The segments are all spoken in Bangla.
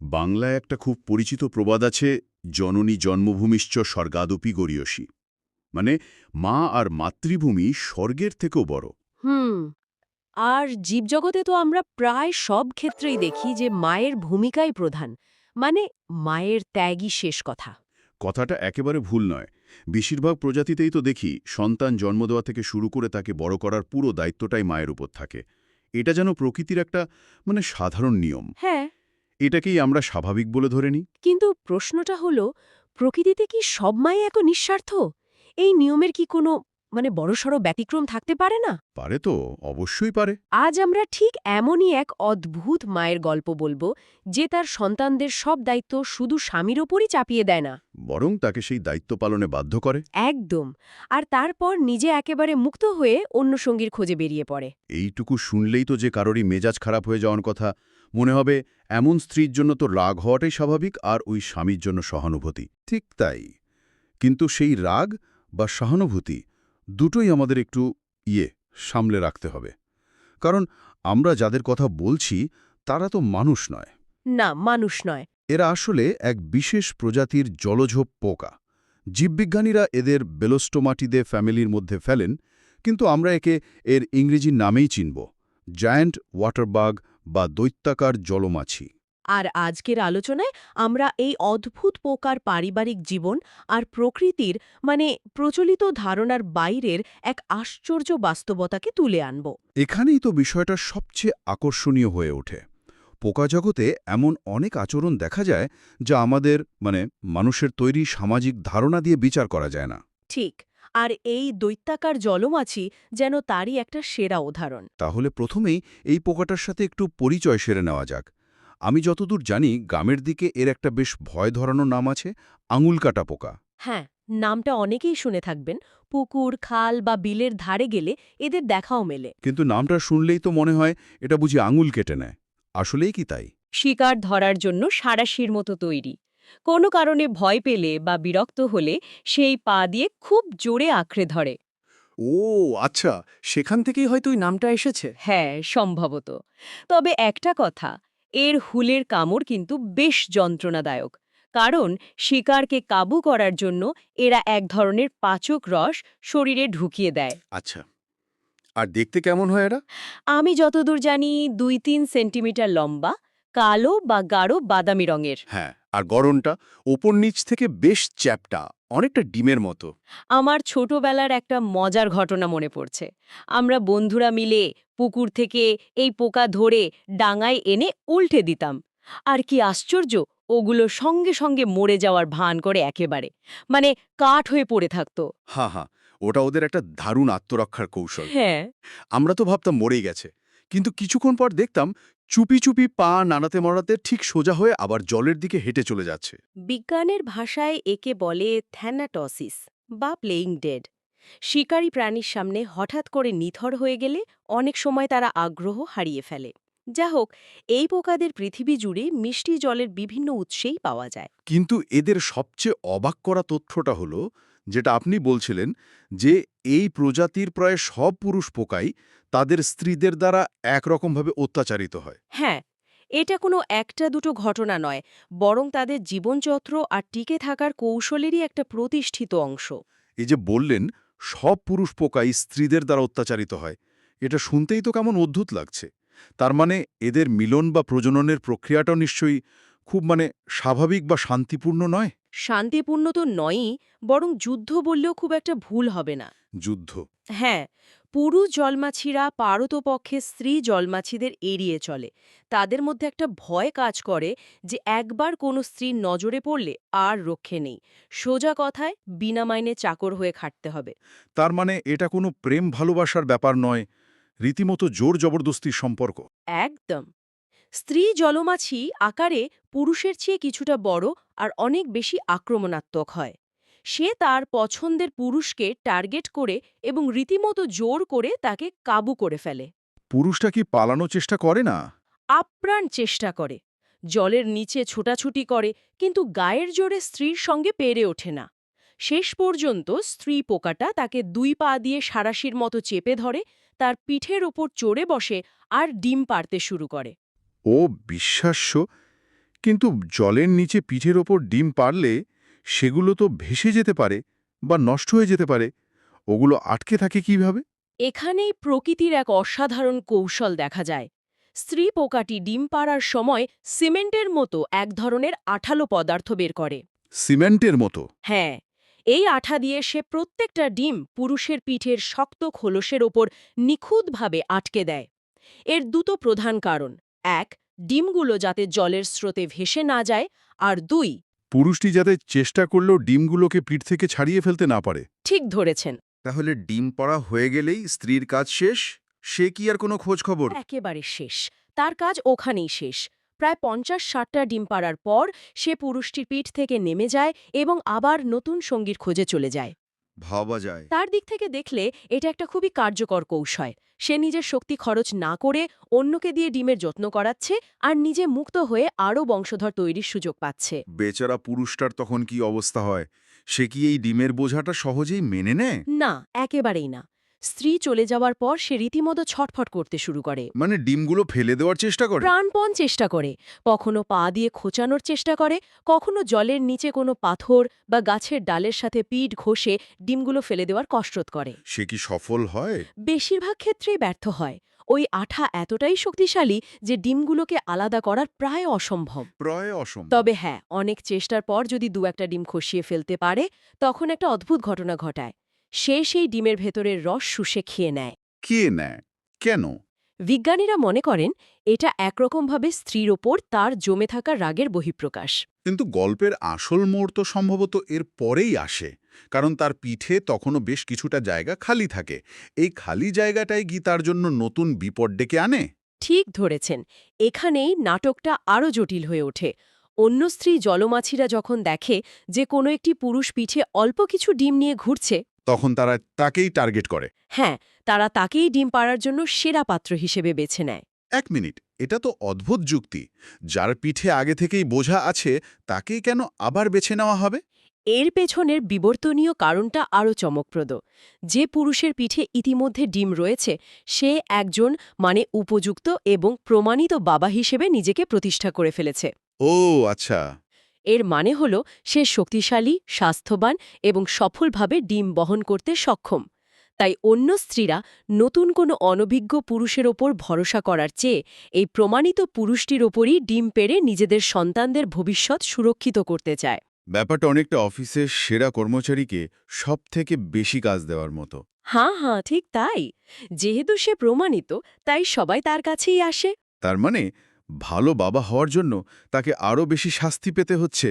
বাংলায় একটা খুব পরিচিত প্রবাদ আছে, জননী জন্মভূমিশ্চ স্বর্গাদপি গরীয়সী। মানে মা আর মাতৃভূমি স্বর্গের থেকেও বড়। হুম। আর জীবজগতে তো আমরা প্রায় সব ক্ষেত্রেই দেখি যে মায়ের ভূমিকাই প্রধান। মানে মায়ের ত্যাগই শেষ কথা। কথাটা একেবারে ভুল নয়। বেশিরভাগ প্রজাতিতেই তো দেখি সন্তান জন্ম দেওয়া থেকে শুরু করে তাকে বড় করার পুরো দায়িত্বটাই মায়ের উপর থাকে। এটা যেন প্রকৃতির একটা সাধারণ নিয়ম। হ্যাঁ, এটাকেই আমরা স্বাভাবিক বলে ধরে নিই। কিন্তু প্রশ্নটা হলো, প্রকৃতিতে কি সব মাই এক নিঃস্বার্থ? এই নিয়মের কি কোনো বড়সড় ব্যতিক্রম থাকতে পারে না? পারে তো, অবশ্যই পারে। আজ আমরা ঠিক এমনই এক অদ্ভুত মায়ের গল্প বলবো, যে তার সন্তানদের সব দায়িত্ব শুধু স্বামীর ওপরই চাপিয়ে দেয় না। বরং তাকে সেই দায়িত্ব পালনে বাধ্য করে। একদম। আর তারপর নিজে একেবারে মুক্ত হয়ে অন্য সঙ্গীর খোঁজে বেরিয়ে পড়ে। এইটুকু শুনলেই তো যে কারোরই মেজাজ খারাপ হয়ে যাওয়ার কথা। মনে হবে এমন স্ত্রীর জন্য তো রাগ হওয়াটাই স্বাভাবিক, আর ওই স্বামীর জন্য সহানুভূতি। ঠিক তাই। কিন্তু সেই রাগ বা সহানুভূতি দুটোই আমাদের একটু সামলে রাখতে হবে। কারণ আমরা যাদের কথা বলছি তারা তো মানুষ নয়। না, মানুষ নয়। এরা আসলে এক বিশেষ প্রজাতির জলজ পোকা। জীববিজ্ঞানীরা এদের বেলোস্টোমাটিদে ফ্যামিলির মধ্যে ফেলেন, কিন্তু আমরা একে এর ইংরেজি নামেই চিনব, জায়ান্ট ওয়াটারবাগ বা দৈত্যাকার জলমাছি। আর আজকের আলোচনায় আমরা এই অদ্ভুত পোকার পারিবারিক জীবন আর প্রকৃতির প্রচলিত ধারণার বাইরের এক আশ্চর্য বাস্তবতাকে তুলে আনব। এখানেই তো বিষয়টা সবচেয়ে আকর্ষণীয় হয়ে ওঠে। পোকা জগতে এমন অনেক আচরণ দেখা যায় যা আমাদের মানুষের তৈরি সামাজিক ধারণা দিয়ে বিচার করা যায় না। ঠিক। আর এই দৈত্যাকার জলমাছি যেন তারই একটা সেরা উদাহরণ। তাহলে প্রথমেই এই পোকাটার সাথে একটু পরিচয় সেরে নেওয়া যাক। আমি যতদূর জানি গ্রামের দিকে এর একটা বেশ ভয় ধরানো নাম আছে, আঙুল কাটা পোকা। হ্যাঁ, নামটা অনেকেই শুনে থাকবেন। পুকুর, খাল বা বিলের ধারে গেলে এদের দেখাও মেলে। কিন্তু নামটা শুনলেই তো মনে হয় এটা বুঝি আঙুল কেটে নেয়। আসলেই কি তাই? শিকার ধরার জন্য সাঁড়াশির মতো তৈরি। কোনো কারণে ভয় পেলে বা বিরক্ত হলে সেই পা দিয়ে খুব জোরে আঁকড়ে ধরে। ও আচ্ছা, সেখান থেকেই হয়তো ওই নামটা এসেছে। হ্যাঁ, সম্ভবত। তবে একটা কথা, এর হুলের কামড় কিন্তু বেশ যন্ত্রণাদায়ক। কারণ শিকারকে কাবু করার জন্য এরা এক ধরনের পাচক রস শরীরে ঢুকিয়ে দেয়। আচ্ছা, আর দেখতে কেমন হয় এরা? আমি যতদূর জানি ২-৩ সেন্টিমিটার লম্বা, কালো বা গাঢ় বাদামি রঙের। হ্যাঁ, আর গড়নটা ওপর নিচ থেকে বেশ চ্যাপ্টা, অনেকটা ডিমের মতো। আমার ছোটবেলার একটা মজার ঘটনা মনে পড়ছে। আমরা বন্ধুরা মিলে পুকুর থেকে এই পোকা ধরে ডাঙায় এনে উল্টে দিতাম। আর কি আশ্চর্য, ওগুলো সঙ্গে সঙ্গে মরে যাওয়ার ভান করে একেবারে কাঠ হয়ে পড়ে থাকতো। হ্যাঁ হ্যাঁ, ওটা ওদের একটা দারুণ আত্মরক্ষার কৌশল। হ্যাঁ। আমরা তো ভাবতাম মরেই গেছে, কিন্তু কিছুক্ষণ পর দেখতাম চুপি চুপি পা নাড়াতে মরাতে ঠিক সোজা হয়ে আবার জলের দিকে হেঁটে চলে যাচ্ছে। বিজ্ঞানের ভাষায় একে বলে থ্যানাটসিস বা প্লেইং ডেড। শিকারী প্রাণীর সামনে হঠাৎ করে নিথর হয়ে গেলে অনেক সময় তারা আগ্রহ হারিয়ে ফেলে। যা হোক, এই পোকাদের পৃথিবী জুড়ে মিষ্টি জলের বিভিন্ন উৎসেই পাওয়া যায়। কিন্তু এদের সবচেয়ে অবাক করা তথ্যটা হলো, যেটা আপনি বলছিলেন, যে এই প্রজাতির প্রায় সব পুরুষ পোকাই তাদের স্ত্রীদের দ্বারা একরকমভাবে অত্যাচারিত হয়। হ্যাঁ, এটা কোনো একটা দুটো ঘটনা নয়, বরং তাদের জীবনচক্র আর টিকে থাকার কৌশলেরই একটা প্রতিষ্ঠিত অংশ। এই যে বললেন সব পুরুষ পোকাই স্ত্রীদের দ্বারা অত্যাচারিত হয়, এটা শুনতেই তো কেমন অদ্ভুত লাগছে। তার মানে এদের মিলন বা প্রজননের প্রক্রিয়াটাও নিশ্চয়ই খুব স্বাভাবিক বা শান্তিপূর্ণ নয়। শান্তিপূর্ণ তো নয়ই, বরং যুদ্ধ বললেও খুব একটা ভুল হবে না। যুদ্ধ? হ্যাঁ, পুরুষ জলমাছিরা পারতপক্ষে স্ত্রী জলমাছিদের এড়িয়ে চলে। তাদের মধ্যে একটা ভয় কাজ করে যে একবার কোনো স্ত্রীর নজরে পড়লে আর রক্ষে নেই। সোজা কথায় বিনা মাইনে চাকর হয়ে খাটতে হবে। তার মানে এটা কোনো প্রেম ভালোবাসার ব্যাপার নয়, রীতিমতো জোর জবরদস্তির সম্পর্ক। একদম। স্ত্রী জলমাছি আকারে পুরুষের চেয়ে কিছুটা বড় আর অনেক বেশি আক্রমণাত্মক হয়। সে তার পছন্দের পুরুষকে টার্গেট করে এবং রীতিমতো জোর করে তাকে কাবু করে ফেলে। পুরুষটা কি পালানোর চেষ্টা করে না? আপ্রাণ চেষ্টা করে, জলের নিচে ছোটাছুটি করে, কিন্তু গায়ের জোরে স্ত্রীর সঙ্গে পেরে ওঠে না। শেষ পর্যন্ত স্ত্রী পোকাটা তাকে ২ পা দিয়ে সাঁড়াশির মতো চেপে ধরে, তার পিঠের ওপর চড়ে বসে আর ডিম পাড়তে শুরু করে। ও বিশ্বাস্য! কিন্তু জলের নিচে পিঠের ওপর ডিম পারলে সেগুলো তো ভেসে যেতে পারে বা নষ্ট হয়ে যেতে পারে। ওগুলো আটকে থাকে কিভাবে? এখানেই প্রকৃতির এক অসাধারণ কৌশল দেখা যায়। স্ত্রী পোকাটি ডিম পাড়ার সময় সিমেন্টের মতো এক ধরনের আঠালো পদার্থ বের করে। সিমেন্টের মতো? হ্যাঁ, এই আঠা দিয়ে সে প্রত্যেকটা ডিম পুরুষের পিঠের শক্ত খোলসের ওপর নিখুঁতভাবে আটকে দেয়। এর দুটো প্রধান কারণ: এক, ডিমগুলো যাতে জলের স্রোতে ভেসে না যায়, আর দুই, পুরুষটি যাতে চেষ্টা করলেও ডিমগুলোকে পিঠ থেকে ছাড়িয়ে ফেলতে না পারে। ঠিক ধরেছেন, তাহলে ডিম পড়া হয়ে গেলেই স্ত্রীর কাজ শেষ? সে কি আর কোনো খোঁজ খবর? একেবারে শেষ। তার কাজ ওখানেই শেষ। প্রায় ৫০-৬০টা ডিম পাড়ার পর সে পুরুষটির পিঠ থেকে নেমে যায় এবং আবার নতুন সঙ্গীর খোঁজে চলে যায়। ভাবা যায়। তার দিক থেকে দেখলে এটা একটা খুবই কার্যকর কৌশল। সে নিজের শক্তি খরচ না করে অন্যকে দিয়ে ডিমের যত্ন করাচ্ছে আর নিজে মুক্ত হয়ে আরও বংশধর তৈরির সুযোগ পাচ্ছে। বেচারা পুরুষটার তখন কি অবস্থা হয়? সে কি এই ডিমের বোঝাটা সহজেই মেনে নেয়? না, একেবারেই না। স্ত্রী চলে যাওয়ার পর সে রীতিমতো ছটফট করতে শুরু করে। মানে ডিমগুলো ফেলে দেওয়ার চেষ্টা করে? প্রাণপণ চেষ্টা করে। কখনো পা দিয়ে খোঁচানোর চেষ্টা করে, কখনো জলের নিচে কোনো পাথর বা গাছের ডালের সাথে পিঠ ঘষে ডিমগুলো ফেলে দেওয়ার কসরত করে। সে কি সফল হয়? বেশিরভাগ ক্ষেত্রেই ব্যর্থ হয়। ওই আঠা এতটাই শক্তিশালী যে ডিমগুলোকে আলাদা করার প্রায় অসম্ভব। প্রায় অসম্ভব। তবে হ্যাঁ, অনেক চেষ্টার পর যদি একটা ডিম খসিয়ে ফেলতে পারে, তখন একটা অদ্ভুত ঘটনা ঘটায়। সে সেই ডিমের ভেতরের রস শুষে খেয়ে নেয়। কে নেয়? কেন? বিজ্ঞানীরা মনে করেন এটা একরকমভাবে স্ত্রীর ওপর তার জমে থাকা রাগের বহিঃপ্রকাশ। কিন্তু গল্পের আসল মোড় তো সম্ভবত এর পরেই আসে, কারণ তার পিঠে তখনও বেশ কিছুটা জায়গা খালি থাকে। এই খালি জায়গাটাই কি তার জন্য নতুন বিপদ ডেকে আনে? ঠিক ধরেছেন, এখানেই নাটকটা আরও জটিল হয়ে ওঠে। অন্য স্ত্রী জলমাছিরা যখন দেখে যে কোনো একটি পুরুষ পিঠে অল্প কিছু ডিম নিয়ে ঘুরছে, তখন তারা তাকেই টার্গেট করে। হ্যাঁ, তারা তাকেই ডিম পাড়ার জন্য সেরা পাত্র হিসেবে বেছে নেয়। 1 মিনিট, এটা তো অদ্ভুত যুক্তি। যার পিঠে আগে থেকেই বোঝা আছে তাকেই কেন আবার বেছে নেওয়া হবে? এর পেছনের বিবর্তনীয় কারণটা আরও চমকপ্রদ। যে পুরুষের পিঠে ইতিমধ্যে ডিম রয়েছে, সে একজন উপযুক্ত এবং প্রমাণিত বাবা হিসেবে নিজেকে প্রতিষ্ঠা করে ফেলেছে। ও আচ্ছা। এর মানে হল সে শক্তিশালী, স্বাস্থ্যবান এবং সফলভাবে ডিম বহন করতে সক্ষম। তাই অন্য স্ত্রীরা নতুন কোনো অনভিজ্ঞ পুরুষের ওপর ভরসা করার চেয়ে এই প্রমাণিত পুরুষটির ওপরই ডিম পেড়ে নিজেদের সন্তানদের ভবিষ্যৎ সুরক্ষিত করতে চায়। ব্যাপারটা অনেকটা অফিসের সেরা কর্মচারীকে সবথেকে বেশি কাজ দেওয়ার মতো। হ্যাঁ, ঠিক তাই। যেহেতু সে প্রমাণিত, তাই সবাই তার কাছেই আসে। তার মানে ভালো বাবা হওয়ার জন্য তাকে আরও বেশি শাস্তি পেতে হচ্ছে।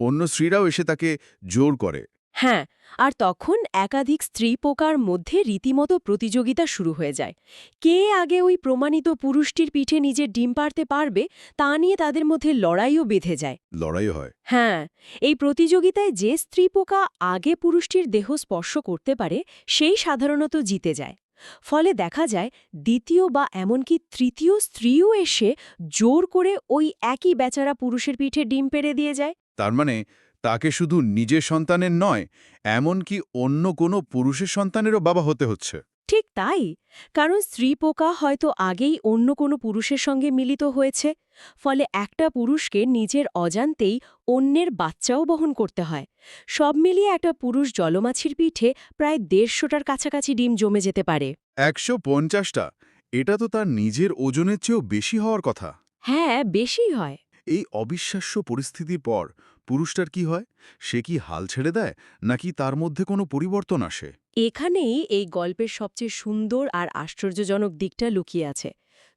অন্য স্ত্রীরাও এসে তাকে জোর করে। হ্যাঁ, আর তখন একাধিক স্ত্রী পোকার মধ্যে রীতিমতো প্রতিযোগিতা শুরু হয়ে যায়। কে আগে ওই প্রমাণিত পুরুষটির পিঠে নিজের ডিম পাড়তে পারবে, তা নিয়ে তাদের মধ্যে লড়াইও বেঁধে যায়। লড়াই হয়। হ্যাঁ, এই প্রতিযোগিতায় যে স্ত্রী পোকা আগে পুরুষটির দেহ স্পর্শ করতে পারে, সেই সাধারণত জিতে যায়। ফলে দেখা যায় দ্বিতীয় বা এমনকি তৃতীয় স্ত্রীও এসে জোর করে ওই একই বেচারা পুরুষের পিঠে ডিম পেড়ে দিয়ে যায়। তার মানে তাকে শুধু নিজের সন্তানের নয়, এমনকি অন্য কোনো পুরুষের সন্তানেরও বাবা হতে হচ্ছে। ঠিক তাই, কারণ স্ত্রী পোকা হয়তো আগেই অন্য কোনো পুরুষের সঙ্গে মিলিত হয়েছে। ফলে একটা পুরুষকে নিজের অজান্তেই অন্যের বাচ্চাও বহন করতে হয়। সব মিলিয়ে একটা পুরুষ জলমাছির পিঠে প্রায় ১৫০টার কাছাকাছি ডিম জমে যেতে পারে। ১৫০টা! এটা তো তার নিজের ওজনের চেয়েও বেশি হওয়ার কথা। হ্যাঁ, বেশিই হয়। এই অবিশ্বাস্য পরিস্থিতির পর পুরুষটার কি হয়? সে কি হাল ছেড়ে দেয়, নাকি তার মধ্যে কোনো পরিবর্তন আসে? এখানেই এই গল্পের সবচেয়ে সুন্দর আর আশ্চর্যজনক দিকটা লুকিয়ে আছে।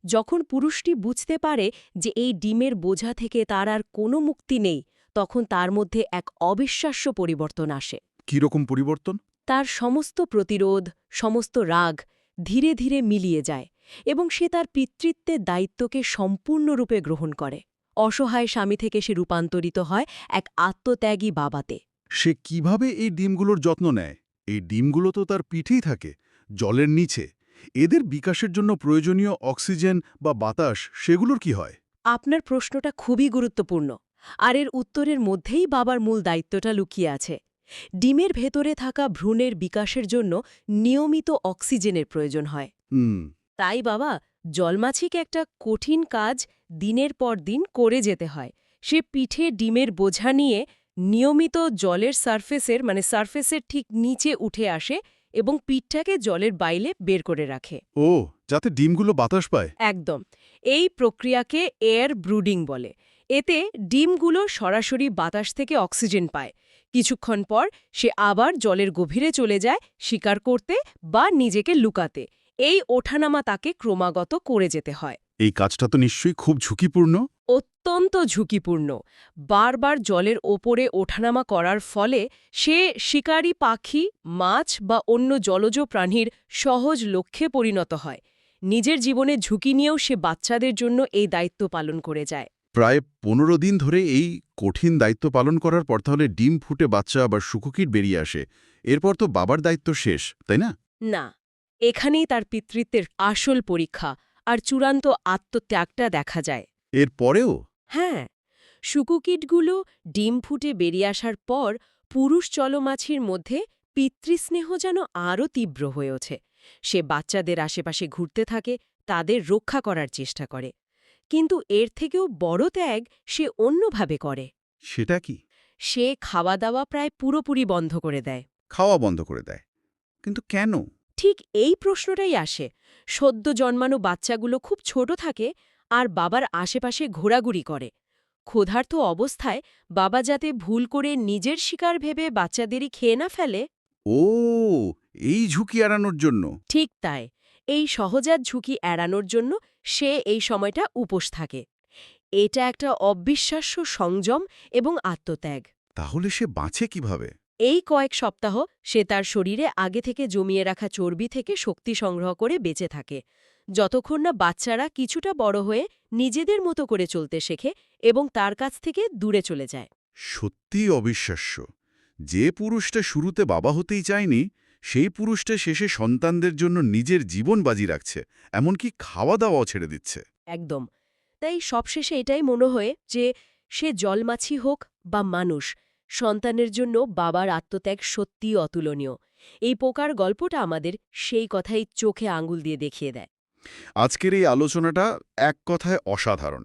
যখন পুরুষটি বুঝতে পারে যে এই ডিমের বোঝা থেকে তার আর কোনো মুক্তি নেই, তখন তার মধ্যে এক অবিশ্বাস্য পরিবর্তন আসে। কীরকম পরিবর্তন? তার সমস্ত প্রতিরোধ, সমস্ত রাগ ধীরে ধীরে মিলিয়ে যায় এবং সে তার পিতৃত্বের দায়িত্বকে সম্পূর্ণরূপে গ্রহণ করে। অসহায় স্বামী থেকে সে রূপান্তরিত হয় এক আত্মত্যাগী বাবাতে। সে কিভাবে এই ডিমগুলোর যত্ন নেয়? এই ডিমগুলো তো তার পিঠেই থাকে, জলের নিচে। এদের বিকাশের জন্য প্রয়োজনীয় অক্সিজেন বা বাতাস, সেগুলোর কি হয়? আপনার প্রশ্নটা খুবই গুরুত্বপূর্ণ, আর এর উত্তরের মধ্যেই বাবার মূল দায়িত্বটা লুকিয়ে আছে। ডিমের ভেতরে থাকা ভ্রূণের বিকাশের জন্য নিয়মিত অক্সিজেনের প্রয়োজন হয়। তাই বাবা জলমাছিকে একটা কঠিন কাজ দিনের পর দিন করে যেতে হয়। সে পিঠে ডিমের বোঝা নিয়ে নিয়মিত জলের সারফেসের ঠিক নিচে উঠে আসে এবং পিঠটাকে জলের বাইরে বের করে রাখে। ও, যাতে ডিমগুলো বাতাস পায়। একদম। এই প্রক্রিয়াকে এয়ার ব্রুডিং বলে। এতে ডিমগুলো সরাসরি বাতাস থেকে অক্সিজেন পায়। কিছুক্ষণ পর সে আবার জলের গভীরে চলে যায় শিকার করতে বা নিজেকে লুকাতে। এই ওঠানামা তাকে ক্রমাগত করে যেতে হয়। এই কাজটা তো নিশ্চয়ই খুব ঝুঁকিপূর্ণ। অত্যন্ত ঝুঁকিপূর্ণ। বারবার জলের ওপরে ওঠানামা করার ফলে সে শিকারী পাখি, মাছ বা অন্য জলজ প্রাণীর সহজ লক্ষ্যে পরিণত হয়। নিজের জীবনে ঝুঁকি নিয়েও সে বাচ্চাদের জন্য এই দায়িত্ব পালন করে যায়। প্রায় 15 দিন ধরে এই কঠিন দায়িত্ব পালন করার পর তাহলে ডিম ফুটে বাচ্চা আবার শুকুকিট বেরিয়ে আসে। এরপর তো বাবার দায়িত্ব শেষ, তাই না? না, এখানেই তার পিতৃত্বের আসল পরীক্ষা আর চূড়ান্ত আত্মত্যাগটা দেখা যায়। এর পরেও? হ্যাঁ, শুকুকিটগুলো ডিম ফুটে বেরিয়ে আসার পর পুরুষ জলমাছির মধ্যে পিতৃস্নেহ যেন আরও তীব্র হয়ে ওঠে। সে বাচ্চাদের আশেপাশে ঘুরতে থাকে, তাদের রক্ষা করার চেষ্টা করে। কিন্তু এর থেকেও বড় ত্যাগ সে অন্যভাবে করে। সেটা কি? সে খাওয়া দাওয়া প্রায় পুরোপুরি বন্ধ করে দেয়। খাওয়া বন্ধ করে দেয়। কিন্তু কেন? ঠিক এই প্রশ্নটাই আসে। সদ্য জন্মানো বাচ্চাগুলো খুব ছোট থাকে আর বাবার আশেপাশে ঘোরাঘুরি করে। ক্ষুধার্ত অবস্থায় বাবা যাতে ভুল করে নিজের শিকার ভেবে বাচ্চাদেরই খেয়ে না ফেলে। ও, এই ঝুঁকি এড়ানোর জন্য। ঠিক তাই, এই সহজাত ঝুঁকি এড়ানোর জন্য সে এই সময়টা উপোস থাকে। এটা একটা অবিশ্বাস্য সংযম এবং আত্মত্যাগ। তাহলে সে বাঁচে কিভাবে? এই কয়েক সপ্তাহ সে তার শরীরে আগে থেকে জমিয়ে রাখা চর্বি থেকে শক্তি সংগ্রহ করে বেঁচে থাকে, যতক্ষণ না বাচ্চারা কিছুটা বড় হয়ে নিজেদের মতো করে চলতে শেখে এবং তার কাছ থেকে দূরে চলে যায়। সত্যিই অবিশ্বাস্য। যে পুরুষটা শুরুতে বাবা হতেই চায়নি, সেই পুরুষটা শেষে সন্তানদের জন্য নিজের জীবন বাজি রাখছে, এমনকি খাওয়া দাওয়াও ছেড়ে দিচ্ছে। একদম। তাই সবশেষে এটাই মনে হয় যে সে জলমাছি হোক বা মানুষ, সন্তানের জন্য বাবার আত্মত্যাগ সত্যিই অতুলনীয়। এই পোকার গল্পটা আমাদের সেই কথাই চোখে আঙুল দিয়ে দেখিয়ে দেয়। আজকের এই আলোচনাটা এক কথায় অসাধারণ।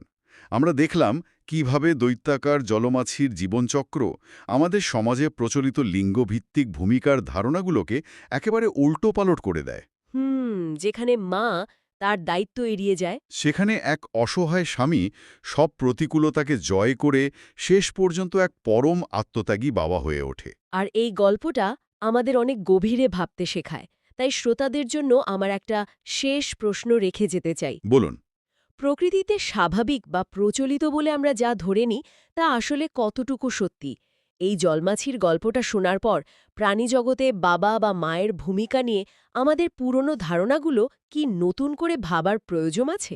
আমরা দেখলাম কিভাবে দৈত্যাকার জলমাছির জীবনচক্র আমাদের সমাজে প্রচলিত লিঙ্গভিত্তিক ভূমিকার ধারণাগুলোকে একেবারে উল্টোপালট করে দেয়। যেখানে মা তার দায়িত্ব এড়িয়ে যায়, সেখানে এক অসহায় স্বামী সব প্রতিকূলতাকে জয় করে শেষ পর্যন্ত এক পরম আত্মত্যাগী বাবা হয়ে ওঠে। আর এই গল্পটা আমাদের অনেক গভীরে ভাবতে শেখায়। তাই শ্রোতাদের জন্য আমার একটা শেষ প্রশ্ন রেখে যেতে চাই। বলুন। প্রকৃতিতে স্বাভাবিক বা প্রচলিত বলে আমরা যা ধরে নিই তা আসলে কতটুকু সত্যি? এই জলমাছির গল্পটা শোনার পর প্রাণীজগতে বাবা বা মায়ের ভূমিকা নিয়ে আমাদের পুরনো ধারণাগুলো কি নতুন করে ভাবার প্রয়োজন আছে?